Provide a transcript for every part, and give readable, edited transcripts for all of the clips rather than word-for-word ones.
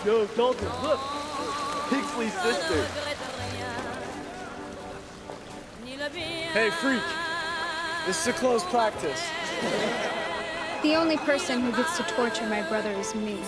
Yo, Dalton, look! Pixley's sister! Hey, freak! This is a close practice. The only person who gets to torture my brother is me.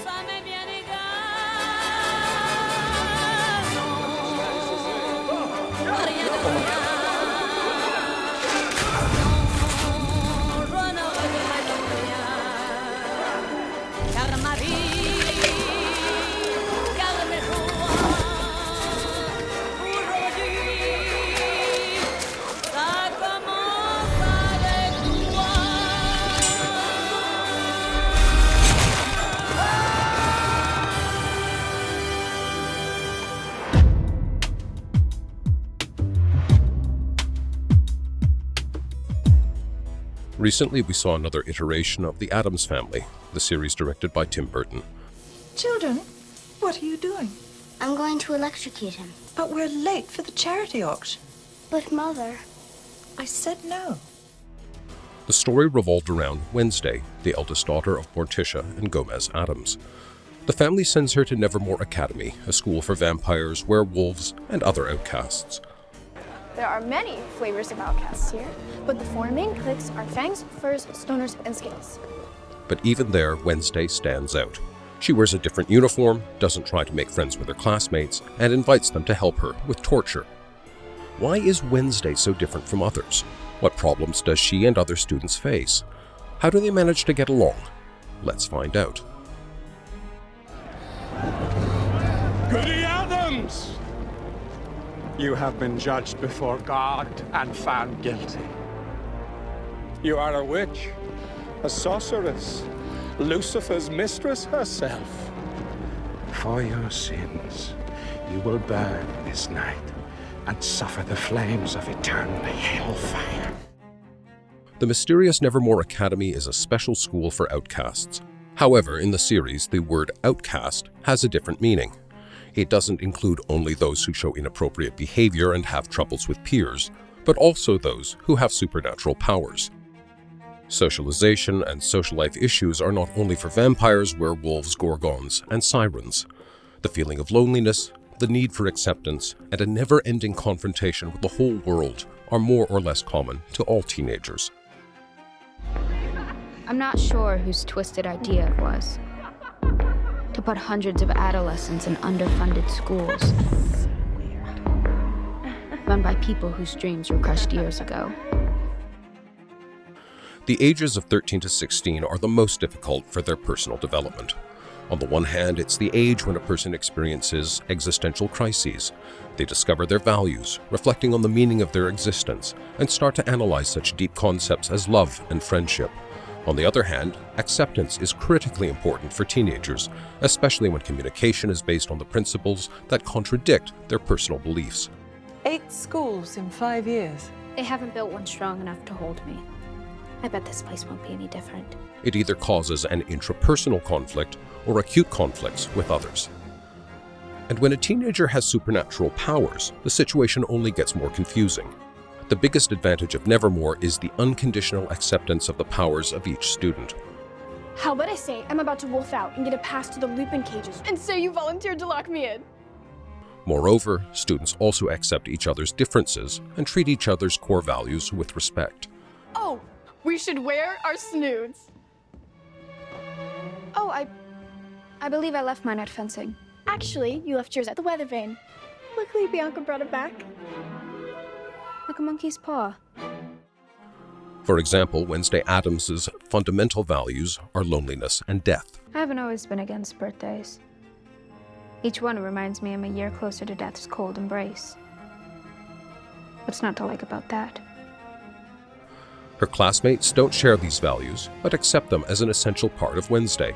Recently, we saw another iteration of The Addams Family, the series directed by Tim Burton. Children, what are you doing? I'm going to electrocute him. But we're late for the charity auction. But, Mother... I said no. The story revolved around Wednesday, the eldest daughter of Morticia and Gomez Addams. The family sends her to Nevermore Academy, a school for vampires, werewolves, and other outcasts. There are many flavors of outcasts here, but the four main cliques are fangs, furs, stoners, and scales. But even there, Wednesday stands out. She wears a different uniform, doesn't try to make friends with her classmates, and invites them to help her with torture. Why is Wednesday so different from others? What problems does she and other students face? How do they manage to get along? Let's find out. Goody Addams! You have been judged before God and found guilty. You are a witch, a sorceress, Lucifer's mistress herself. For your sins, you will burn this night and suffer the flames of eternal hellfire. The mysterious Nevermore Academy is a special school for outcasts. However, in the series, the word outcast has a different meaning. It doesn't include only those who show inappropriate behavior and have troubles with peers, but also those who have supernatural powers. Socialization and social life issues are not only for vampires, werewolves, gorgons, and sirens. The feeling of loneliness, the need for acceptance, and a never-ending confrontation with the whole world are more or less common to all teenagers. I'm not sure whose twisted idea it was to put hundreds of adolescents in underfunded schools, run by people whose dreams were crushed years ago. The ages of 13 to 16 are the most difficult for their personal development. On the one hand, it's the age when a person experiences existential crises. They discover their values, reflecting on the meaning of their existence, and start to analyze such deep concepts as love and friendship. On the other hand, acceptance is critically important for teenagers, especially when communication is based on the principles that contradict their personal beliefs. 8 schools in 5 years. They haven't built one strong enough to hold me. I bet this place won't be any different. It either causes an intrapersonal conflict or acute conflicts with others. And when a teenager has supernatural powers, the situation only gets more confusing. The biggest advantage of Nevermore is the unconditional acceptance of the powers of each student. How about I say I'm about to wolf out and get a pass to the Lupin cages, and so you volunteered to lock me in? Moreover, students also accept each other's differences and treat each other's core values with respect. Oh, we should wear our snoods. Oh, I believe I left mine at fencing. Actually, you left yours at the weather vane. Luckily, Bianca brought it back. Like a monkey's paw. For example, Wednesday Addams's fundamental values are loneliness and death. I haven't always been against birthdays. Each one reminds me I'm a year closer to death's cold embrace. What's not to like about that? Her classmates don't share these values, but accept them as an essential part of Wednesday.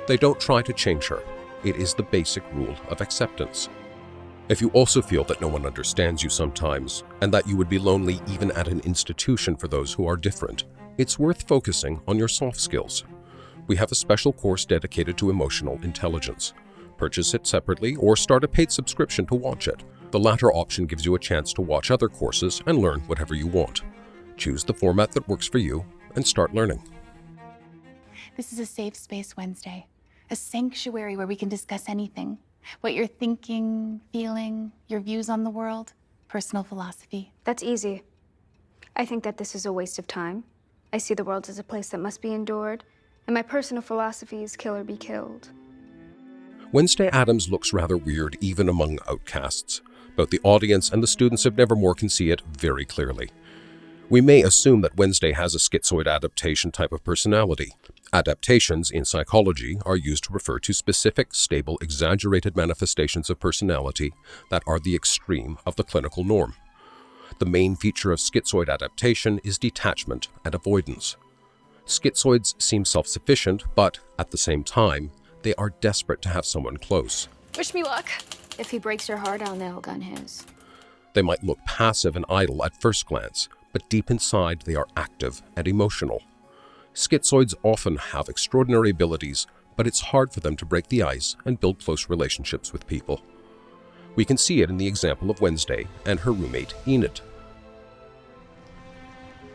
They don't try to change her. It is the basic rule of acceptance. If you also feel that no one understands you sometimes, and that you would be lonely even at an institution for those who are different, it's worth focusing on your soft skills. We have a special course dedicated to emotional intelligence. Purchase it separately or start a paid subscription to watch it. The latter option gives you a chance to watch other courses and learn whatever you want. Choose the format that works for you and start learning. This is a safe space Wednesday. A sanctuary where we can discuss anything. What you're thinking, feeling, your views on the world, personal philosophy. That's easy. I think that this is a waste of time. I see the world as a place that must be endured, and my personal philosophy is kill or be killed. Wednesday Addams looks rather weird even among outcasts. Both the audience and the students of Nevermore can see it very clearly. We may assume that Wednesday has a schizoid adaptation type of personality. Adaptations in psychology are used to refer to specific, stable, exaggerated manifestations of personality that are the extreme of the clinical norm. The main feature of schizoid adaptation is detachment and avoidance. Schizoids seem self-sufficient, but at the same time, they are desperate to have someone close. Wish me luck. If he breaks your heart, I'll nail gun his. They might look passive and idle at first glance, but deep inside they are active and emotional. Schizoids often have extraordinary abilities, but it's hard for them to break the ice and build close relationships with people. We can see it in the example of Wednesday and her roommate, Enid.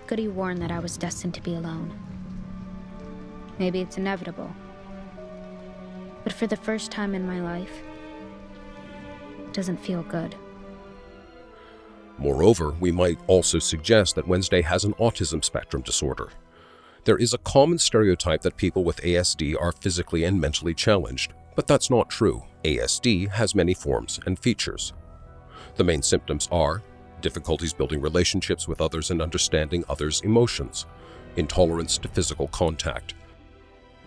Goody warned that I was destined to be alone. Maybe it's inevitable. But for the first time in my life, it doesn't feel good. Moreover, we might also suggest that Wednesday has an autism spectrum disorder. There is a common stereotype that people with ASD are physically and mentally challenged, but that's not true. ASD has many forms and features. The main symptoms are difficulties building relationships with others and understanding others' emotions, intolerance to physical contact,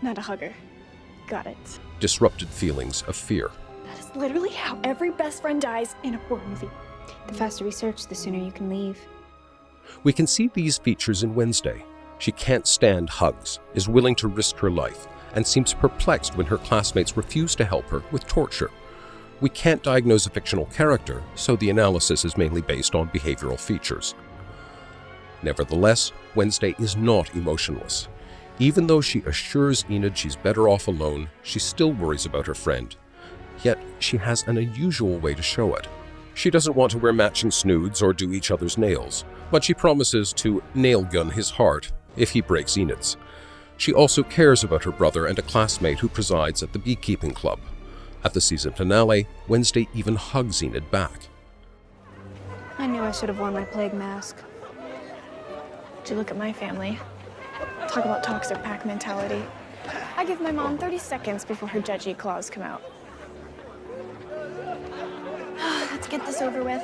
Not a hugger. Got it. disrupted feelings of fear, That is literally how every best friend dies in a horror movie. The faster we search, the sooner you can leave. We can see these features in Wednesday. She can't stand hugs, is willing to risk her life, and seems perplexed when her classmates refuse to help her with torture. We can't diagnose a fictional character, so the analysis is mainly based on behavioral features. Nevertheless, Wednesday is not emotionless. Even though she assures Enid she's better off alone, she still worries about her friend. Yet, she has an unusual way to show it. She doesn't want to wear matching snoods or do each other's nails, but she promises to nail gun his heart if he breaks Enid's. She also cares about her brother and a classmate who presides at the beekeeping club. At the season finale, Wednesday even hugs Enid back. I knew I should have worn my plague mask. Did you look at my family? Talk about toxic pack mentality. I give my mom 30 seconds before her judgy claws come out. Let's get this over with.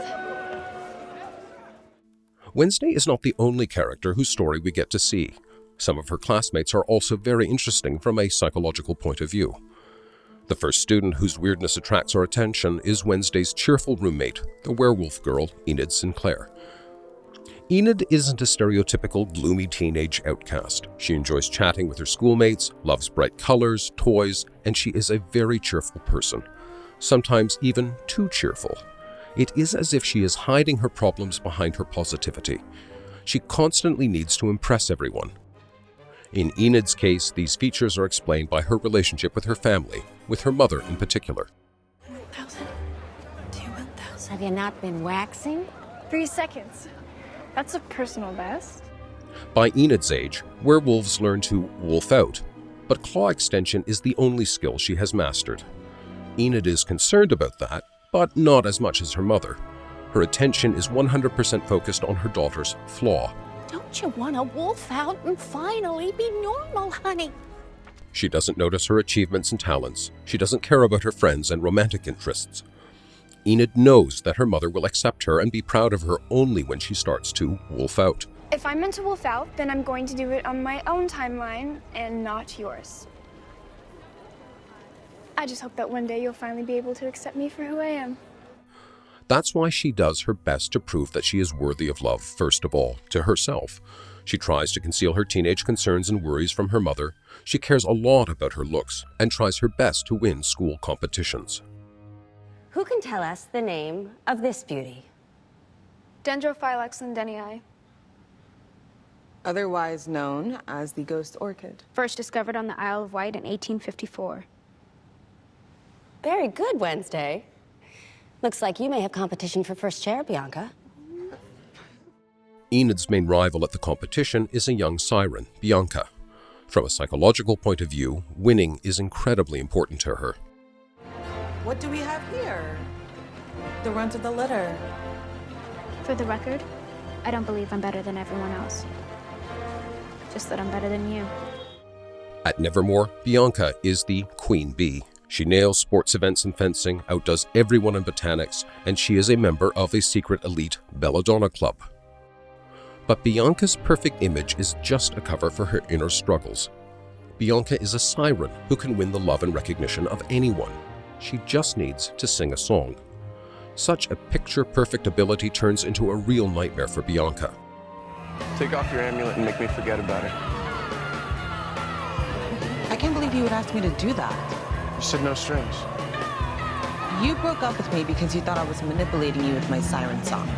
Wednesday is not the only character whose story we get to see. Some of her classmates are also very interesting from a psychological point of view. The first student whose weirdness attracts our attention is Wednesday's cheerful roommate, the werewolf girl, Enid Sinclair. Enid isn't a stereotypical gloomy teenage outcast. She enjoys chatting with her schoolmates, loves bright colors, toys, and she is a very cheerful person. Sometimes even too cheerful. It is as if she is hiding her problems behind her positivity. She constantly needs to impress everyone. In Enid's case, these features are explained by her relationship with her family, with her mother in particular. 1,000. 1,000. Have you not been waxing? 3 seconds. That's a personal best. By Enid's age, werewolves learn to wolf out, but claw extension is the only skill she has mastered. Enid is concerned about that, but not as much as her mother. Her attention is 100% focused on her daughter's flaw. Don't you want to wolf out and finally be normal, honey? She doesn't notice her achievements and talents. She doesn't care about her friends and romantic interests. Enid knows that her mother will accept her and be proud of her only when she starts to wolf out. If I'm meant to wolf out, then I'm going to do it on my own timeline and not yours. I just hope that one day you'll finally be able to accept me for who I am. That's why she does her best to prove that she is worthy of love, first of all, to herself. She tries to conceal her teenage concerns and worries from her mother. She cares a lot about her looks and tries her best to win school competitions. Who can tell us the name of this beauty? Dendrophylax lindenii. Otherwise known as the ghost orchid. First discovered on the Isle of Wight in 1854. Very good, Wednesday. Looks like you may have competition for first chair, Bianca. Enid's main rival at the competition is a young siren, Bianca. From a psychological point of view, winning is incredibly important to her. What do we have here? The runt of the litter. For the record, I don't believe I'm better than everyone else. Just that I'm better than you. At Nevermore, Bianca is the queen bee. She nails sports events and fencing, outdoes everyone in botanics, and she is a member of a secret elite belladonna club. But Bianca's perfect image is just a cover for her inner struggles. Bianca is a siren who can win the love and recognition of anyone. She just needs to sing a song. Such a picture-perfect ability turns into a real nightmare for Bianca. Take off your amulet and make me forget about it. I can't believe you would ask me to do that. You said no strings. You broke up with me because you thought I was manipulating you with my siren song.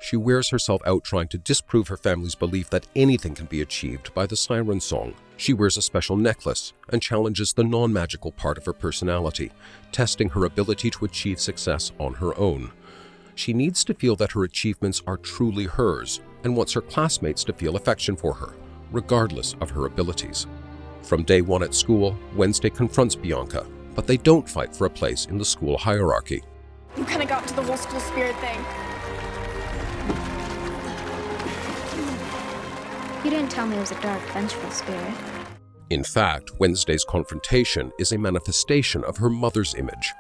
She wears herself out trying to disprove her family's belief that anything can be achieved by the siren song. She wears a special necklace and challenges the non-magical part of her personality, testing her ability to achieve success on her own. She needs to feel that her achievements are truly hers and wants her classmates to feel affection for her, regardless of her abilities. From day one at school, Wednesday confronts Bianca, but they don't fight for a place in the school hierarchy. You kind of got to the whole school spirit thing. You didn't tell me it was a dark, vengeful spirit. In fact, Wednesday's confrontation is a manifestation of her mother's image.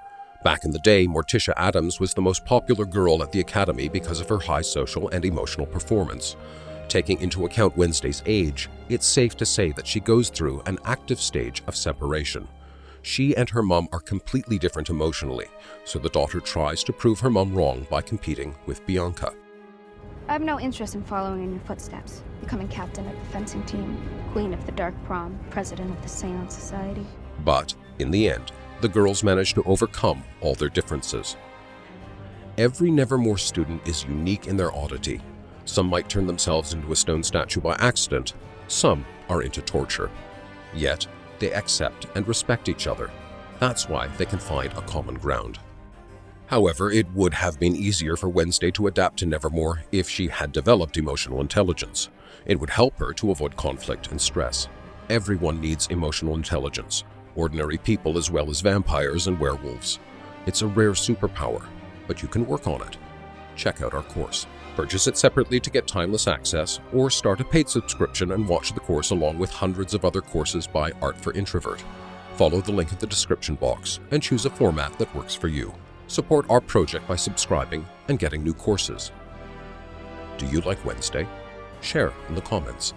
Back in the day, Morticia Addams was the most popular girl at the academy because of her high social and emotional performance. Taking into account Wednesday's age, it's safe to say that she goes through an active stage of separation. She and her mom are completely different emotionally, so the daughter tries to prove her mom wrong by competing with Bianca. I have no interest in following in your footsteps, becoming captain of the fencing team, queen of the dark prom, president of the Seance Society. But, in the end, the girls manage to overcome all their differences. Every Nevermore student is unique in their oddity. Some might turn themselves into a stone statue by accident. Some are into torture. Yet, they accept and respect each other. That's why they can find a common ground. However, it would have been easier for Wednesday to adapt to Nevermore if she had developed emotional intelligence. It would help her to avoid conflict and stress. Everyone needs emotional intelligence, ordinary people as well as vampires and werewolves. It's a rare superpower, but you can work on it. Check out our course. Purchase it separately to get timeless access, or start a paid subscription and watch the course along with hundreds of other courses by Art for Introvert. Follow the link in the description box and choose a format that works for you. Support our project by subscribing and getting new courses. Do you like Wednesday? Share in the comments.